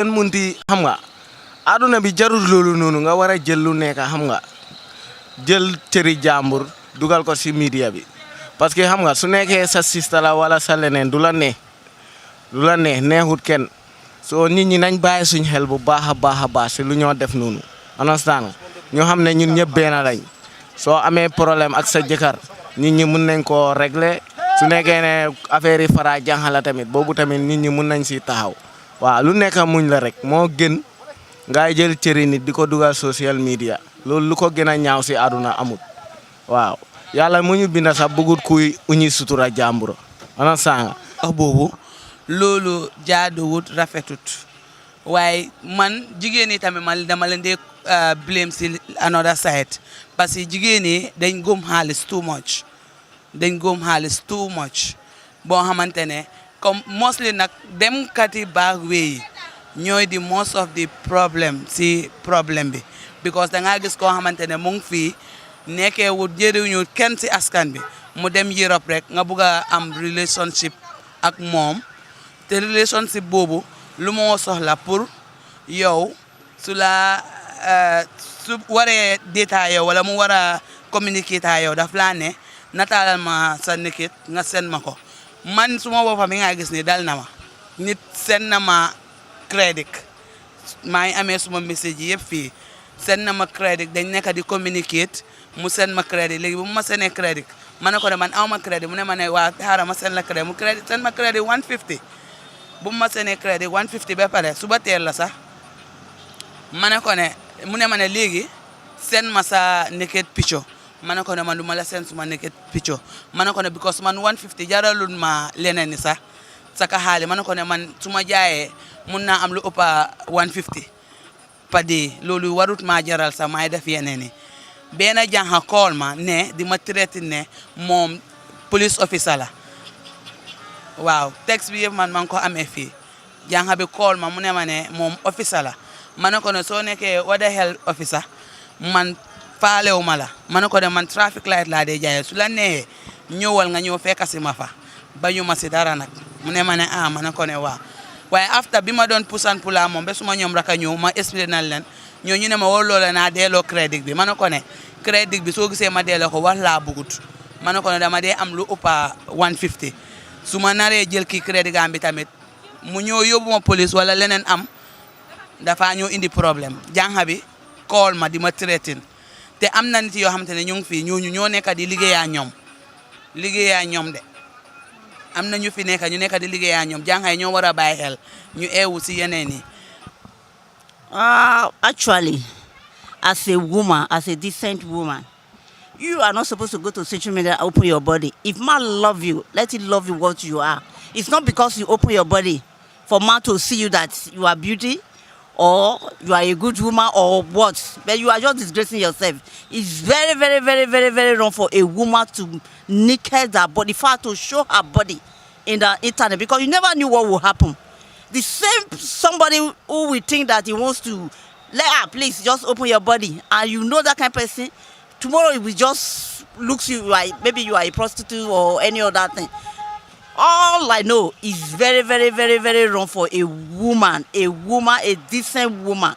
leen munti xam nga aduna bi jarul loolu noonu nga war a jël lu nekk xam nga jël cëri jàmbur dugal ko si media bi parce que xam nga su nekkee sa sista la wala sa leneen du la neexut kenn soo nit ñi nañ bàyyi suñ xel bu baax a baax si lu ñoo def noonu understand nga ñoo xam ne ñun ñëpp benn lañ soo amee problème ak sa jëkkër nit ñi mun nañ koo régler su nekkee ne affaire yi fara jànxala tamit boobu tamit nit ñi mun nañ si taxaw waaw lu nekk muñ la rek moo gën ngay jël cëri nit di ko dugal social media loolu lu ko gën a ñaaw si àdduna amut waaw yàlla mu ñu binda sax bëggut kuy uñi sutura jàmbur understand nga wax boobu loolu jaaduwut rafetut waaye man jigéen yi tamit man dama leen di blame si another side parce que jigéen yi dañ góom xaalis too much boo xamante ne comme mostly nag dem kati back way ñooy di most of the problem si problème bi because da ngaa gis koo xamante ne mu ngi fii nekkee wut jëriñu kenn si askan bi mu dem Europe rek nga bugg a am relationship ak moom te relationship boobu lu moo soxla pour yow su waree détaillé yow wala mu war a communiquer ta yow daf laa ne nataalal ma sa nikit nga seen ma ko man suma boppam mi nga gis ni dal na ma nit seen na ma crédit maa ngi amee suma message yi yëpp fii seen na ma crédit dañ nekk di communiquer mu seen ma crédit léegi bu ma seenee crédit ma ne ko ne man aw ma crédit mu ne ma ne waa xaaral ma seen la crédit mu crédit seen ma crédit 150 bu ma seenee crédit 150 ba pare suba teel la sax ma ne ko ne mu ne ma ne léegi seen ma sa naked picture ma ne ko ne man du ma la seen suma naked picture ma ne ko ne because man 150 jaralul ma leneen ni sax saka xaali ma ne ko ne man su ma jaayee mun naa am lu ëpp 150 pa dee loolu warut maa jaral sax maay def yeneen ni benn jànxa call ma ne di ma traité ne moom police officer la waaw texte bi yëpp man maa ngi ko amee fii jànxa bi call ma mu ne ma ne moom officer la ma ne ko ne soo nekkee what the hell officer man faalewu ma la ma ne ko ne man traffic light laa dee jaayee su la neexee ñëwal nga ñëw fekk si ma fa bañu ma si dara nag mu ne ma ne ma ne ko ne waaw waaye after bi ma doon pusan pula moom ba suma ñoom raka ñëw ma expliqué na leen ñu ne ma woo loola naa delloo crédit bi ma ne ko ne crédit bi soo gisee ma delloo ko wax laa bugut ma ne ko ne dama dee am lu ëpp 150 su ma naree jël kii crédit gam bi tamit mu ñëw yóbbu ma police wala leneen am dafa ñëw indi problème jànxa bi call ma di ma traité te am na nit yoo xamante ne ñu ngi fii ñoo nekk di liggéeyaa ñoom de am na ñu fi nekk ñu nekk di liggéeyaa ñoom jànxa yi ñoo war a bàyyi xel ñu eewu si yeneen yi. Actually, as a woman, as a decent woman, you are not supposed to go to social media and open your body. If man love you, let him love you what you are. It's not because you open your body for man to see you that you are beauty or you are a good woman or what, but you are just disgracing yourself. It's very, very, very, very, very wrong for a woman to naked her body, for her to show her body in the internet because you never knew what will happen. The same somebody who will think that he wants to let her, please just open your body, and you know that kind of person, tomorrow it will just looks you like maybe you are a prostitute or any other thing. All I know is very, very, very, very wrong for a woman, a decent woman,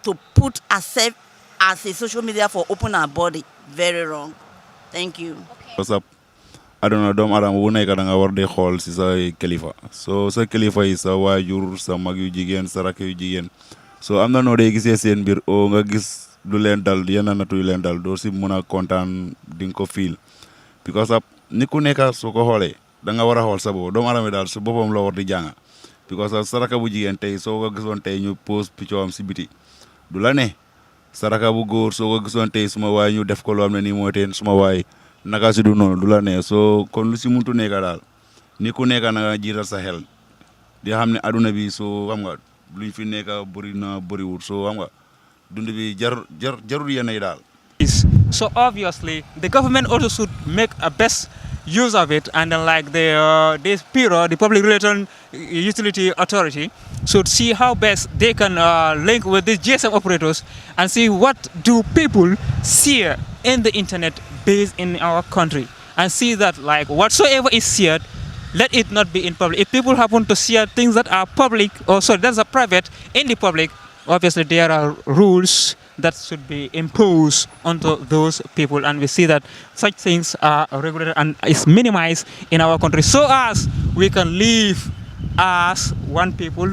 to put herself as a social media for open her body. Very wrong. Thank you. What's up? I don't know, doomu aadama bu nekk da nga war di xool si sa kilifa so sa kilifa yi sa waajur sa mag yu jigéen sa rakk yu jigéen so am na noo dee gisee seen mbir o nga gis du leen dal yenn natu yu leen dal doo si mun a kontaan di nga ko fiil because ni ku nekk soo ko xoolee da nga war a xool sa bopp doomu aadama daal su boppam la war di jànga because sa rakk bu jigéen tey soo ko gisoon tey ñu pose picture am si biti du la ne sa rakk bu góor soo ko gisoon tey suma waay ñu def ko loo xam ne nii mooy teen suma waay naka si du noonu du la ne so kon lu si muntu nekk daal ni ku nekk na nga jiital sa xel di xam ne aduna bi so xam nga luñ fi nekk bëri na bëriwul so xam nga dund bi jarul yenn yi daal. So obviously the government also should make a best use of it, and then like this bureau, the Public Relations Utility Authority, should see how best they can link with these GSM operators and see what do people see in the internet based in our country, and see that like whatsoever is shared let it not be in public. If people happen to share things that are public, or sorry, that are private in the public, obviously there are rules that should be imposed onto those people, and we see that such things are regulated and is minimized in our country, so as we can live as one people,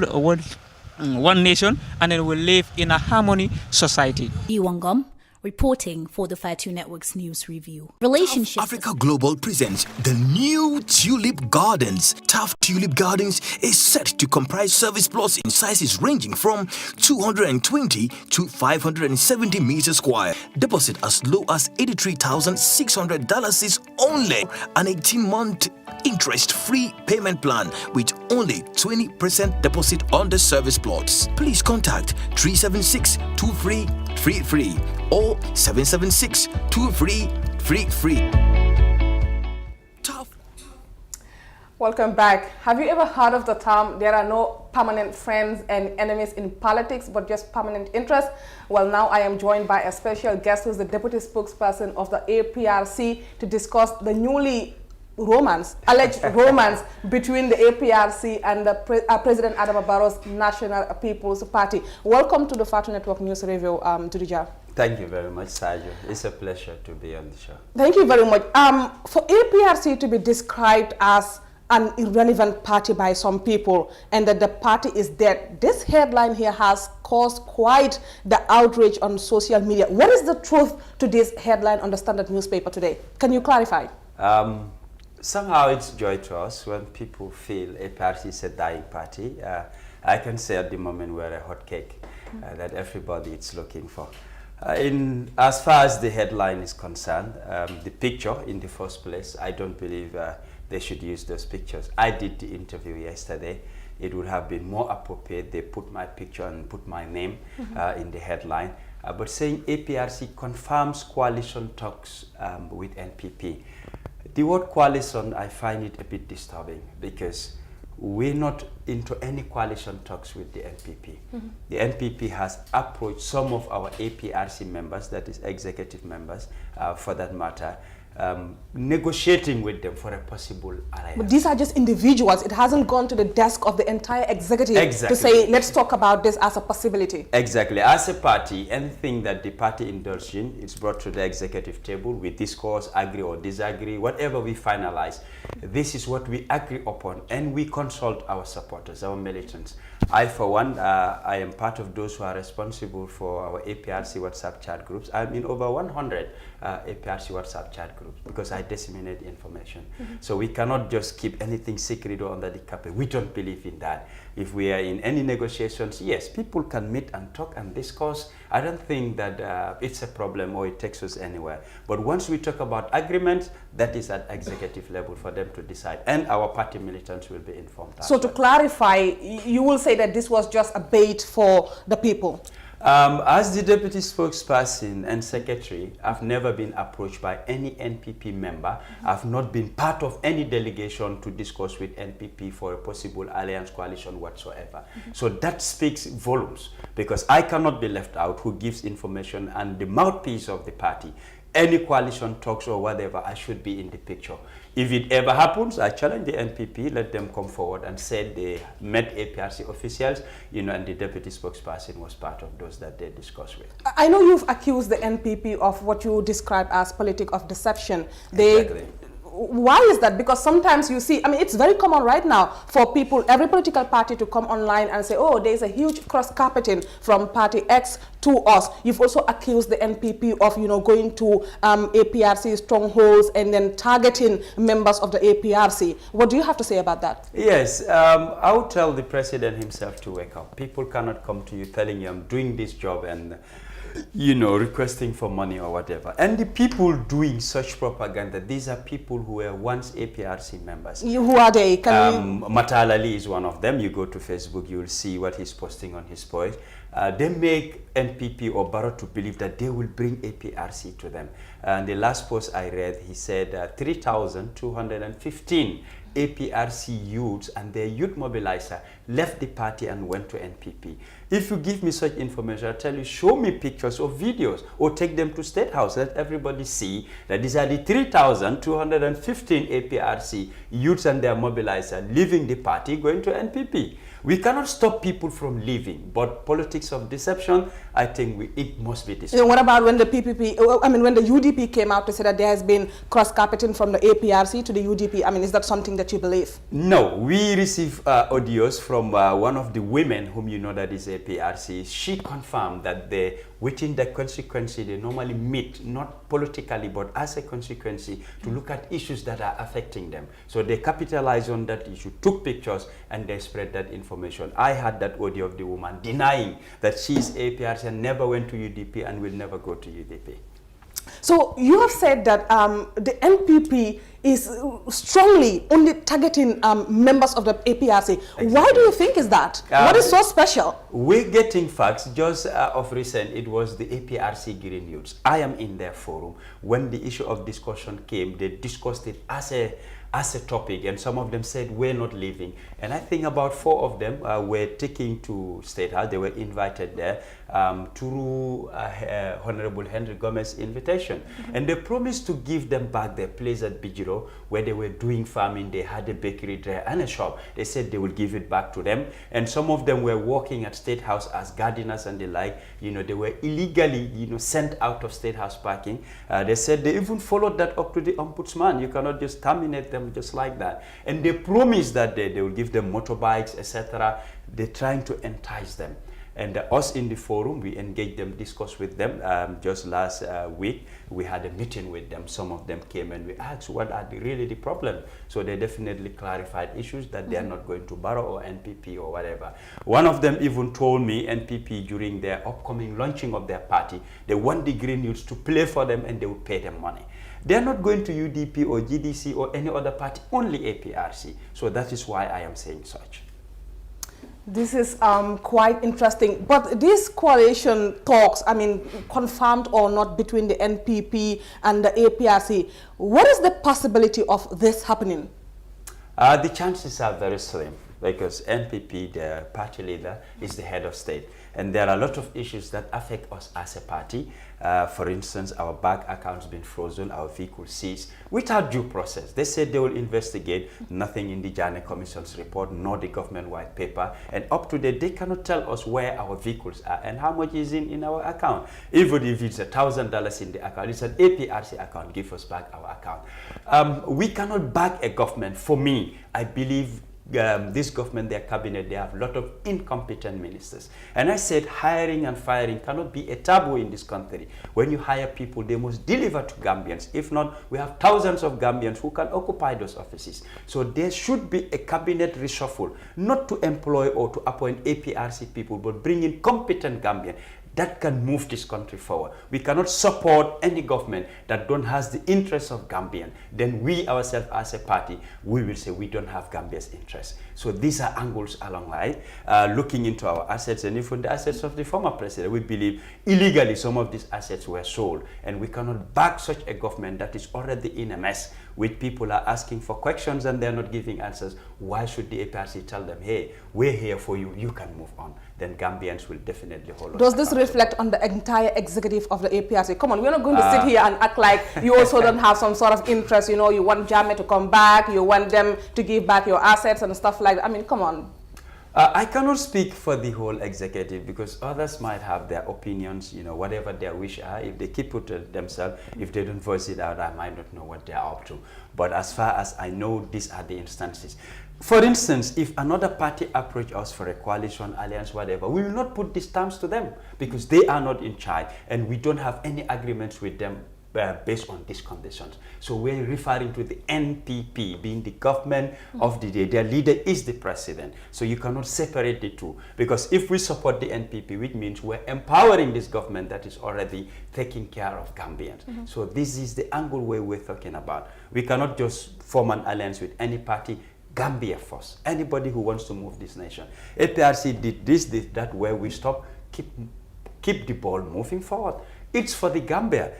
one nation, and then we live in a harmony society. Iwangom, reporting for the Fatu Network's news review. Relationships. Africa Global presents the new Tulip Gardens. Taft Tulip Gardens is set to comprise service plots in sizes ranging from 220 to 570 meters square. Deposit as low as $83,600 is only an 18-month interest-free payment plan with only 20% deposit on the service plots. Please contact 376-2333 or 776-2333. Welcome back. Have you ever heard of the term, there are no permanent friends and enemies in politics, but just permanent interests? Well, now I am joined by a special guest who's the deputy spokesperson of the APRC to discuss the alleged romance between the APRC and the President Adama Barrow's National People's Party. Welcome to the Fatu Network News Review, Tudija. Thank you very much, Sergio. It's a pleasure to be on the show. Thank you very much. For APRC to be described as an irrelevant party by some people and that the party is dead, this headline here has caused quite the outrage on social media. What is the truth to this headline on the Standard newspaper today? Can you clarify? Somehow it's joy to us when people feel APRC is a dying party. I can say at the moment we're a hot cake that everybody is looking for. As far as the headline is concerned, the picture in the first place, I don't believe they should use those pictures. I did the interview yesterday. It would have been more appropriate they put my picture and put my name in the headline. But saying APRC confirms coalition talks with NPP. The word coalition, I find it a bit disturbing because we're not into any coalition talks with the NPP. The NPP has approached some of our APRC members, that is executive members for that matter, negotiating with them for a possible alliance. But these are just individuals. It hasn't gone to the desk of the entire executive to say, let's talk about this as a possibility. Exactly. As a party, anything that the party indulges in is brought to the executive table. We discuss, agree or disagree, whatever we finalize. This is what we agree upon, and we consult our supporters, our militants. I, for one, I am part of those who are responsible for our APRC WhatsApp chat groups. I'm in over 100 APRC WhatsApp chat groups because I disseminate information. So we cannot just keep anything secret or under the carpet. We don't believe in that. If we are in any negotiations, yes, people can meet and talk and discuss. I don't think that it's a problem or it takes us anywhere. But once we talk about agreements, that is at executive level for them to decide. And our party militants will be informed. So to clarify, you will say that this was just a bait for the people? As the deputy spokesperson and secretary, I've never been approached by any NPP member. I've not been part of any delegation to discuss with NPP for a possible alliance coalition whatsoever. So that speaks volumes because I cannot be left out who gives information and the mouthpiece of the party. Any coalition talks or whatever, I should be in the picture. If it ever happens, I challenge the NPP, let them come forward and say they met APRC officials, and the deputy spokesperson was part of those that they discussed with. I know you've accused the NPP of what you describe as politic of deception. Exactly. Why is that? Because sometimes you see, it's very common right now for people, every political party to come online and say, oh, there's a huge cross-carpeting from party X to us. You've also accused the NPP of, going to APRC strongholds and then targeting members of the APRC. What do you have to say about that? Yes, I would tell the president himself to wake up. People cannot come to you telling you, I'm doing this job and requesting for money or whatever. And the people doing such propaganda, these are people who were once APRC members. Who are they? Matalali is one of them. You go to Facebook, you will see what he's posting on his page. They make NPP or Barrow to believe that they will bring APRC to them. And the last post I read, he said 3,215 APRC youths and their youth mobilizer left the party and went to NPP. If you give me such information, I'll tell you, show me pictures or videos, or take them to State House. Let everybody see that these are the 3,215 APRC youths and their mobilizer leaving the party, going to NPP. We cannot stop people from leaving, but politics of deception, I think it must be this. What about when the when the UDP came out to say that there has been cross-carpeting from the APRC to the UDP? I mean, is that something that you believe? No, we receive audios from one of the women whom you know that is APRC. She confirmed that within the constituency, they normally meet, not politically, but as a constituency, to look at issues that are affecting them. So they capitalize on that issue, took pictures, and they spread that information. I had that audio of the woman denying that she is APRC and never went to UDP and will never go to UDP. So you have said that the NPP is strongly only targeting members of the APRC. Exactly. Why do you think is that? What is so special? We're getting facts. Just of recent, it was the APRC Green Youths. I am in their forum. When the issue of discussion came, they discussed it as a topic, and some of them said we're not leaving, and I think about 4 of them were taken to State House. They were invited there through Honorable Henry Gomez's invitation, and they promised to give them back their place at Bijiro where they were doing farming. They had a bakery there and a shop. They said they would give it back to them, and some of them were working at State House as gardeners and the like. You know, they were illegally, sent out of State House parking. They said they even followed that up to the ombudsman. You cannot just terminate them just like that. And they promised that they will give them motorbikes, etc. They're trying to entice them. And us in the forum, we engaged them, discussed with them. Just last week, we had a meeting with them. Some of them came and we asked, what are really the problem? So they definitely clarified issues that they are not going to Barrow or NPP or whatever. One of them even told me NPP during their upcoming launching of their party, they want the Green Youths to play for them and they will pay them money. They are not going to UDP or GDC or any other party, only APRC. So that is why I am saying such. This is quite interesting. But these coalition talks, I mean, confirmed or not between the NPP and the APRC, what is the possibility of this happening? The chances are very slim, because NPP, the party leader, is the head of state. And there are a lot of issues that affect us as a party. For instance, our bank accounts been frozen, our vehicle seized, without due process. They said they will investigate. Nothing in the Janneh Commission's report, nor the government white paper. And up to date, they cannot tell us where our vehicles are and how much is in our account. Even if it's $1,000 in the account, it's an APRC account, give us back our account. We cannot back a government. For me, I believe this government, their cabinet, they have a lot of incompetent ministers. And I said hiring and firing cannot be a taboo in this country. When you hire people, they must deliver to Gambians. If not, we have thousands of Gambians who can occupy those offices. So there should be a cabinet reshuffle, not to employ or to appoint APRC people, but bring in competent Gambians that can move this country forward. We cannot support any government that don't has the interests of Gambian. Then we ourselves as a party, we will say we don't have Gambia's interests. So these are angles along line, looking into our assets and even the assets of the former president. We believe illegally some of these assets were sold, and we cannot back such a government that is already in a mess, with people are asking for questions and they're not giving answers. Why should the APRC tell them, hey, we're here for you, you can move on? Then Gambians will definitely hold us. Does this reflect on the entire executive of the APRC? Come on, we're not going to sit here and act like you also don't have some sort of interest. You know, you want Jammeh to come back, you want them to give back your assets and stuff like that. I mean, come on. I cannot speak for the whole executive, because others might have their opinions, you know, whatever their wish are. If they keep it to themselves, if they don't voice it out, I might not know what they are up to. But as far as I know, these are the instances. For instance, if another party approach us for a coalition, alliance, whatever, we will not put these terms to them, because they are not in charge and we don't have any agreements with them based on these conditions. So we're referring to the NPP being the government of the day. Their leader is the president. So you cannot separate the two, because if we support the NPP, which means we're empowering this government that is already taking care of Gambians. So this is the angle where we're talking about. We cannot just form an alliance with any party. Gambia first. Anybody who wants to move this nation. APRC did this, did that, where we stop. Keep the ball moving forward. It's for the Gambia.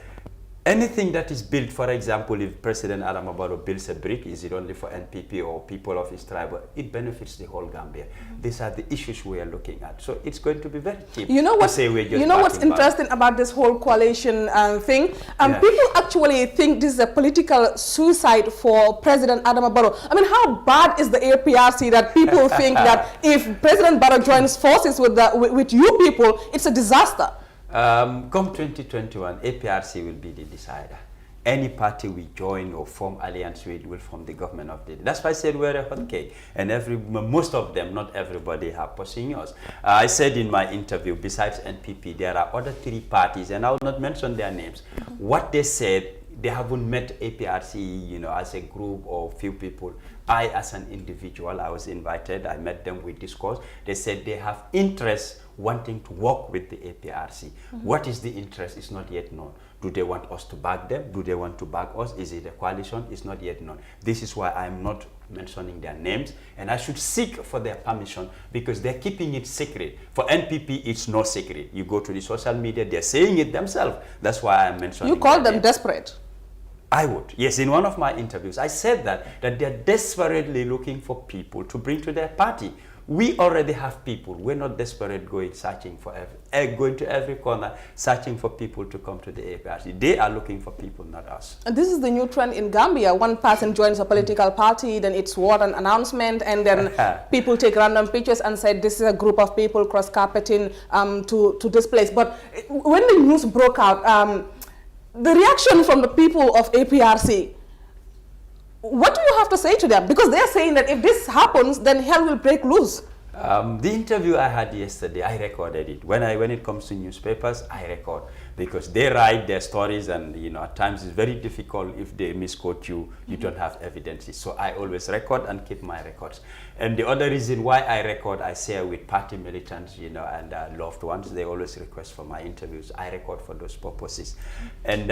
Anything that is built, for example, if President Adama Barrow builds a brick, is it only for NPP or people of his tribe? It benefits the whole Gambia. These are the issues we are looking at. So it's going to be very cheap to say we're just what's interesting about this whole coalition thing? People actually think this is a political suicide for President Adama Barrow. I mean, how bad is the APRC that people think that if President Barrow joins forces with you people, it's a disaster? Come 2021, APRC will be the decider. Any party we join or form alliance with will form the government of the day. That's why I said we're a hot cake. And most of them, not everybody, have pursuing us. I said in my interview, besides NPP, there are other 3 parties, and I will not mention their names. What they said, they haven't met APRC, as a group or few people. I, as an individual, I was invited. I met them, we discussed. They said they have interest wanting to work with the APRC. What is the interest is not yet known. Do they want us to back them? Do they want to back us? Is it a coalition? It's not yet known. This is why I'm not mentioning their names, and I should seek for their permission because they're keeping it secret. For NPP, it's no secret. You go to the social media, they're saying it themselves. That's why I'm mentioning You call them desperate? I would. Yes, in one of my interviews, I said that they're desperately looking for people to bring to their party. We already have people. We're not desperate going to every corner searching for people to come to the APRC. They are looking for people, not us. And this is the new trend in Gambia. One person joins a political party, then it's what an announcement, and then people take random pictures and say this is a group of people cross-carpeting to this place. But when the news broke out, the reaction from the people of APRC, what do you have to say to them? Because they're saying that if this happens, then hell will break loose. The interview I had yesterday, I recorded it. When it comes to newspapers, I record because they write their stories, and at times it's very difficult if they misquote you. You don't have evidences. So I always record and keep my records. And the other reason why I record, I share with party militants, and loved ones. They always request for my interviews. I record for those purposes. And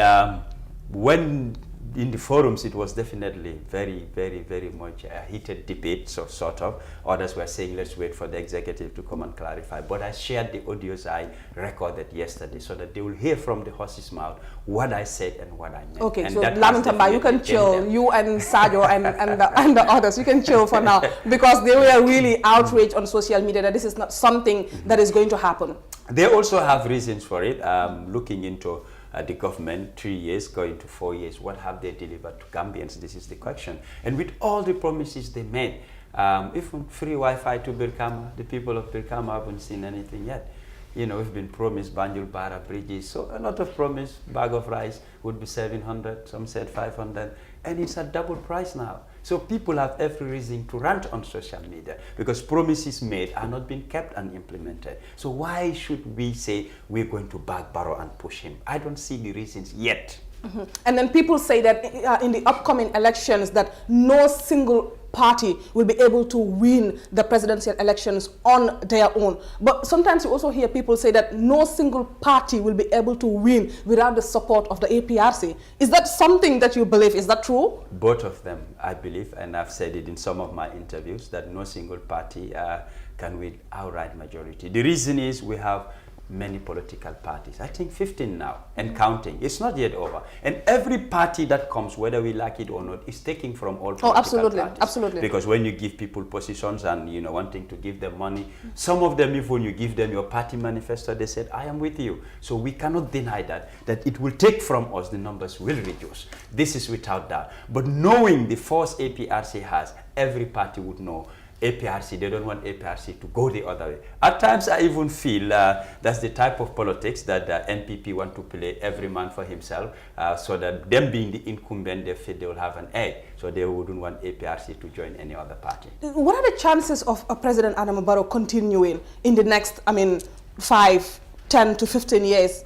when in the forums, it was definitely very, very, very much a heated debate, so sort of. Others were saying, let's wait for the executive to come and clarify. But I shared the audios I recorded yesterday so that they will hear from the horse's mouth what I said and what I meant. Okay, and so Lamin Tamba, you can chill. You and Sajo and the others, you can chill for now because they were really outraged on social media that this is not something that is going to happen. They also have reasons for it, looking into the government, 3 years going to 4 years, what have they delivered to Gambians? This is the question. And with all the promises they made, even free Wi-Fi to Birkama, the people of Birkama haven't seen anything yet. We've been promised Banjul Bara bridges, so a lot of promise. Bag of rice would be 700, some said 500, and it's at double price now. So people have every reason to rant on social media because promises made are not being kept and implemented. So why should we say we're going to back Barrow and push him? I don't see the reasons yet. And then people say that in the upcoming elections that no single party will be able to win the presidential elections on their own. But sometimes you also hear people say that no single party will be able to win without the support of the APRC. Is that something that you believe? Is that true? Both of them, I believe, and I've said it in some of my interviews, that no single party can win outright majority. The reason is we have many political parties. I think 15 now and counting. It's not yet over. And every party that comes, whether we like it or not, is taking from all political parties. Absolutely. Because when you give people positions and wanting to give them money, some of them, if when you give them your party manifesto, they said, I am with you. So we cannot deny that it will take from us, the numbers will reduce. This is without doubt. But knowing the force APRC has, every party would know APRC, they don't want APRC to go the other way. At times I even feel that's the type of politics that NPP want to play, every man for himself, so that them being the incumbent, they feel they will have an egg, so they wouldn't want APRC to join any other party. What are the chances of President Adama Barrow continuing in the next, 5, 10 to 15 years?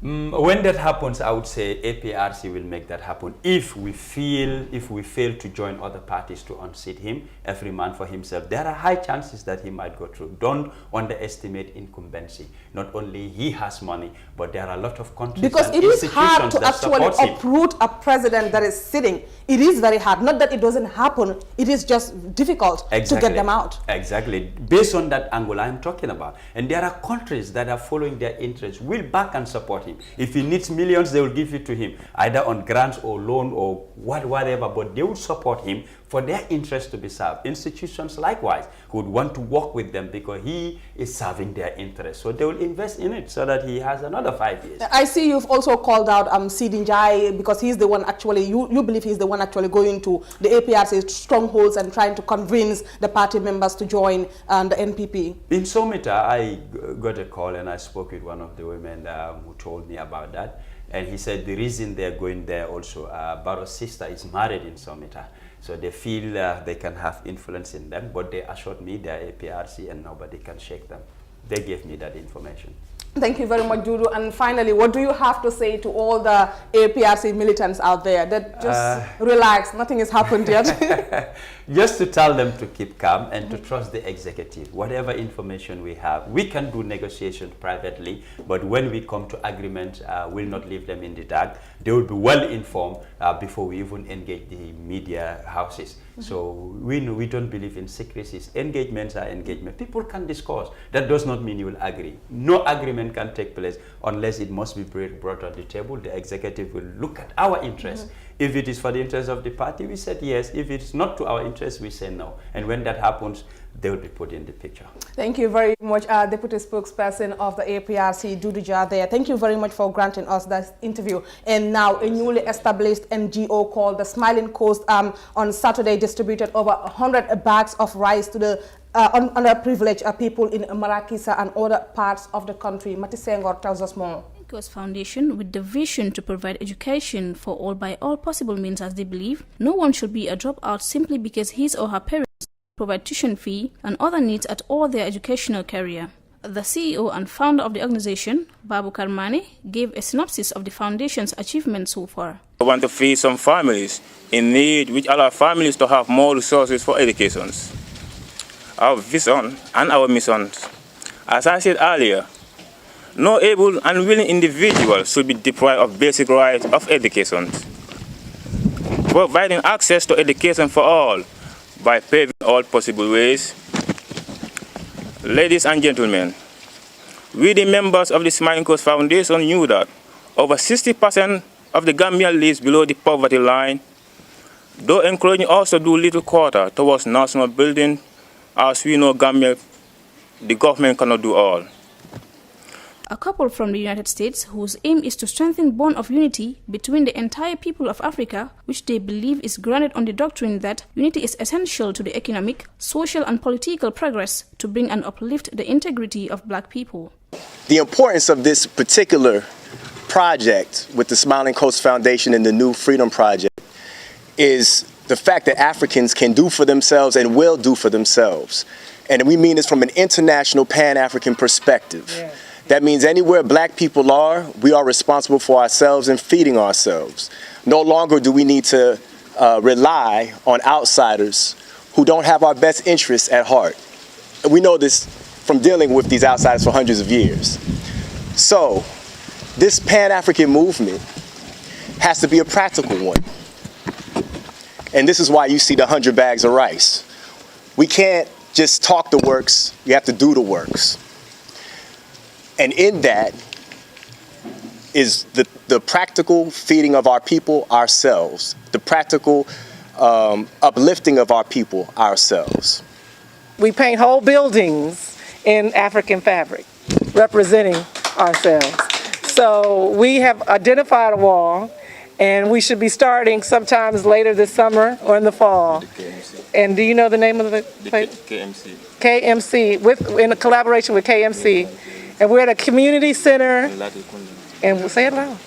When that happens, I would say APRC will make that happen. If we fail to join other parties to unseat him, every man for himself, there are high chances that he might go through. Don't underestimate incumbency. Not only he has money, but there are a lot of countries because and it is hard to actually uproot a president that is sitting. It is very hard. Not that it doesn't happen. It is just difficult to get them out. Exactly. Based on that angle I'm talking about. And there are countries that are following their interests, will back and support him. him. If he needs millions, they will give it to him, either on grants or loan or whatever, but they will support him for their interest to be served. Institutions likewise would want to work with them because he is serving their interest. So they will invest in it so that he has another 5 years. I see you've also called out Sidi Njai because he's the one actually, you believe he's the one actually going to the APRC strongholds and trying to convince the party members to join the NPP. In Somita, I got a call and I spoke with one of the women who told me about that. And he said the reason they're going there also, Barrow's sister is married in Somita. So they feel they can have influence in them, but they assured me they're APRC and nobody can shake them. They gave me that information. Thank you very much, Dudu. And finally, what do you have to say to all the APRC militants out there that just relax, nothing has happened yet? Just to tell them to keep calm and to trust the executive. Whatever information we have, we can do negotiations privately, but when we come to agreement, we'll not leave them in the dark. They will be well informed before we even engage the media houses. So we don't believe in secrecies. Engagements are engagement. People can discuss. That does not mean you will agree. No agreement can take place unless it must be brought on the table. The executive will look at our interests. If it is for the interest of the party, we said yes. If it's not to our interest, we say no. And when that happens, they will be put in the picture. Thank you very much, Deputy Spokesperson of the APRC, Dudu Jadeh. Thank you very much for granting us this interview. And now a newly established NGO called the Smiling Coast on Saturday distributed over 100 bags of rice to the underprivileged people in Marakisa and other parts of the country. Mati Senghor tells us more. Coast Foundation, with the vision to provide education for all by all possible means, as they believe, no one should be a dropout simply because his or her parents provide tuition fee and other needs at all their educational career. The CEO and founder of the organization, Babu Karmani, gave a synopsis of the foundation's achievements so far. I want to feed some families in need, which allow families to have more resources for education. Our vision and our missions. As I said earlier, no able and willing individual should be deprived of basic rights of education. Providing access to education for all by paving all possible ways. Ladies and gentlemen, we the members of the Smiling Coast Foundation knew that over 60% of the Gambia lives below the poverty line, though encouraging also do little quarter towards national building. As we know, Gambia, the government cannot do all. A couple from the United States whose aim is to strengthen bond of unity between the entire people of Africa, which they believe is grounded on the doctrine that unity is essential to the economic, social and political progress to bring and uplift the integrity of black people. The importance of this particular project with the Smiling Coast Foundation and the New Freedom Project is the fact that Africans can do for themselves and will do for themselves. And we mean this from an international Pan-African perspective. Yeah. That means anywhere black people are, we are responsible for ourselves and feeding ourselves. No longer do we need to rely on outsiders who don't have our best interests at heart. And we know this from dealing with these outsiders for hundreds of years. So this Pan-African movement has to be a practical one. And this is why you see the 100 bags of rice. We can't just talk the works, you have to do the works. And in that is the practical feeding of our people ourselves, the practical uplifting of our people ourselves. We paint whole buildings in African fabric, representing ourselves. So we have identified a wall, and we should be starting sometimes later this summer or in the fall. And do you know the name of the place? KMC. KMC, in a collaboration with KMC. And we're at a community center. And we'll say it loud.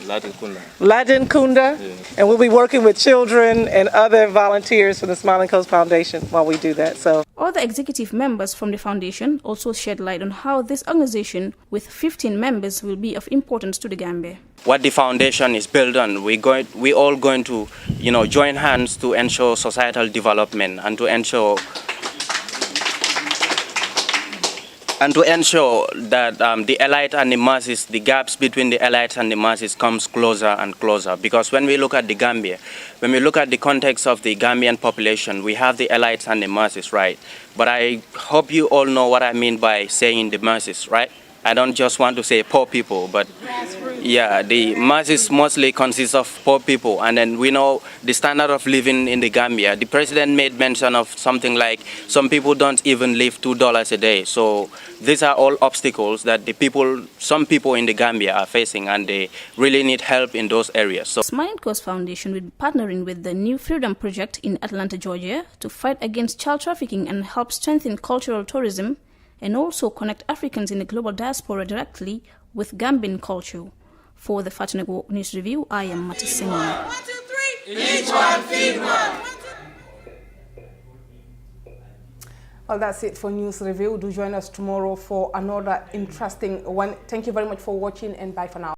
Ladin Kunda. Yeah. And we'll be working with children and other volunteers from the Smiling Coast Foundation while we do that. So other executive members from the foundation also shed light on how this organization with 15 members will be of importance to the Gambia. What the foundation is built on, we all going to, join hands to ensure societal development and to ensure that the elite and the masses, the gaps between the elite and the masses comes closer and closer. Because when we look at the Gambia, when we look at the context of the Gambian population, we have the elites and the masses, right? But I hope you all know what I mean by saying the masses, right? I don't just want to say poor people, but yeah, the masses mostly consist of poor people. And then we know the standard of living in the Gambia. The president made mention of something like some people don't even live $2 a day. So these are all obstacles that some people in the Gambia are facing, and they really need help in those areas. So Smiling Coast Foundation will be partnering with the New Freedom Project in Atlanta, Georgia, to fight against child trafficking and help strengthen cultural tourism, and also connect Africans in the global diaspora directly with Gambian culture. For the Fatinego News Review, I am Mati Singh. 1, 2, 3, each one feed one. Well, that's it for News Review. Do join us tomorrow for another interesting one. Thank you very much for watching, and bye for now.